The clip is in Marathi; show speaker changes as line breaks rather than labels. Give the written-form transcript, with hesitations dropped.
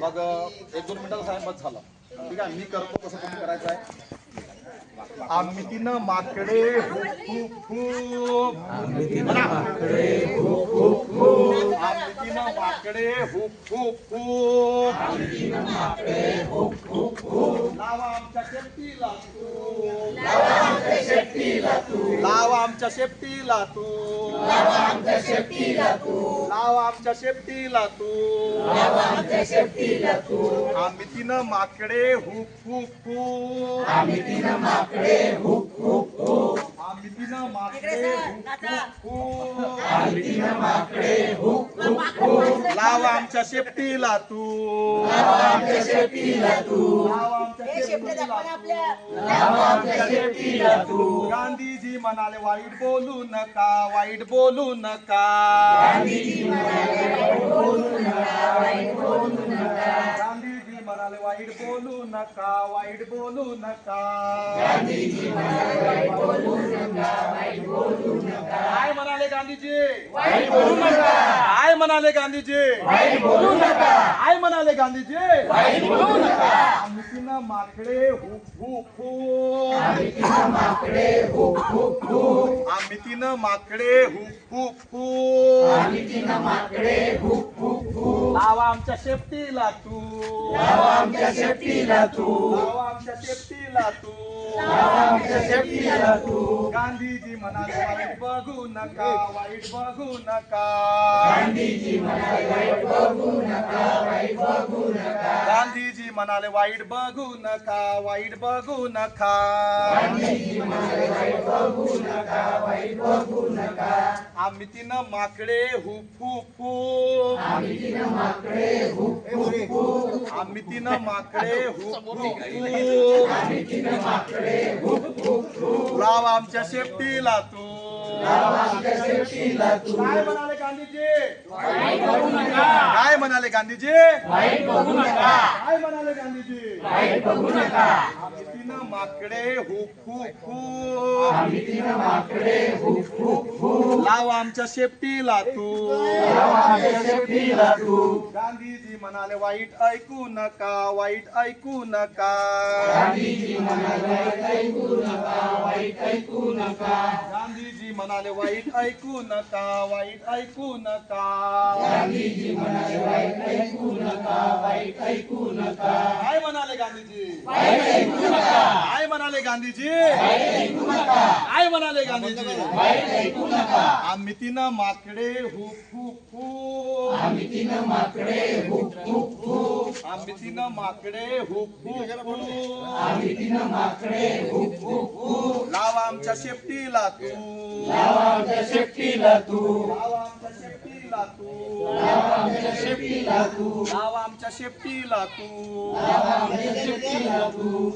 मग 1-2 मिनिटाचा साहेब बस झाला. ठीक आहे, मी करतो कसं तुम्ही करायचं आहे. आम्ही तिनं माकडे खूप खूप खूप आम्ही तिनं माकडे खूप खूप खूप आम्ही तिनं माकडे खूप खूप खूप आम्ही तिनं माकडे खूप खूप खूप लावा आमच्या शेपटीला तू लावा आमच्या शेपटीला तू लावा आमच्या शेपटीला तू लावा आमच्या शेपटीला तू लावा आमच्या शेपटीला तू लावा आमच्या शेपटीला तू आम्ही तिनं माकडे खूप खूप खूप आम्ही तिनं माकडे खूप खूप खूप आम्ही तिनं माकडे खूप खूप आम्ही तिनं माकडे खूप खूप खूप लावा आमच्या शेपटीला तू लावा आमच्या शेपटीला तू लावा आमच्या शेपटीला लावा आमच्या शेपटीला तू गांधीजी म्हणाले वाईट बोलू नका वाईट बोलू नका गांधीजी म्हणाले वाईट बोलू नका वाईट बोलू नका गांधीजी म्हणाले वाईट बोलू नका वाईट बोलू नका गांधीजी म्हणाले वाईट बोलू नका वाईट बोलू नका काय म्हणाले गांधीजी वाईट बोलू नका काय म्हणाले गांधीजी वाईट बोलू नका काय म्हणाले गांधीजी वाईट बोलू नका आम्ही तिनं माकडे हुप हुप हुप आम्ही तिनं माकडे हुप हुप हुप आम्ही तिनं माकडे हुप हुप हुप आम्ही तिनं माकडे हुप हुप हुप लावा आमच्या शेपटीला तू लावा आमच्या शेपटीला तू लावा आमच्या शेपटीला तू लावा आमच्या शेपटीला तू गांधीजी म्हणाले वाईट बघू नका वाईट बघू नका गांधीजी म्हणाले वाईट बघू नका वाईट बघू नका गांधीजी म्हणाले वाईट बघू नका वाईट बघू नका गांधीजी म्हणाले वाईट बघू नका वाईट बघू नका आम्ही तिनं माकडे हुप हुप हुप आम्ही तिनं माकडे हुप हुप हुप आम्ही तिनं माकडे हुप हुप हुप आम्ही तिनं माकडे हुप हुप हुप लावा आमच्या शेपटीला तू लावा आमच्या शेपटीला तू काय म्हणाले गांधीजी वाईट बघू नका काय म्हणाले गांधीजी वाईट बघू नका काय म्हणाले गांधीजी वाईट बघू नका आम्ही तिनं माकडे हुप हुप हुप आम्ही तिनं माकडे हुप हुप हुप लावा आमच्या शेपटीला तू लावा आमच्या शेपटीला तू गांधीजी म्हणाले वाईट ऐकू नका वाईट ऐकू नका गांधीजी म्हणाले वाईट ऐकू नका वाईट ऐकू नका गांधीजी म्हणाले वाईट ऐकू नका वाईट ऐकू नका गांधीजी म्हणाले वाईट ऐकू नका वाईट ऐकू नका काय म्हणाले गांधीजी वाईट ऐकू नका काय म्हणाले गांधीजी वाईट ऐकू नका काय म्हणाले गांधीजी वाईट ऐकू नका आम्ही तिनं माकडे हुप हुप हुप आम्ही तिनं माकडे हुप हुप हुप आम्ही तिनं माकडे हुप हुप हुप आम्ही तिनं माकडे हुप हुप हुप लावा आमच्या शेपटीला तू लावा आमच्या शेपटीला तू लावा आमच्या शेपटीला तू लावा आमच्या शेपटीला तू लावा आमच्या शेपटीला तू लावा आमच्या शेपटीला तू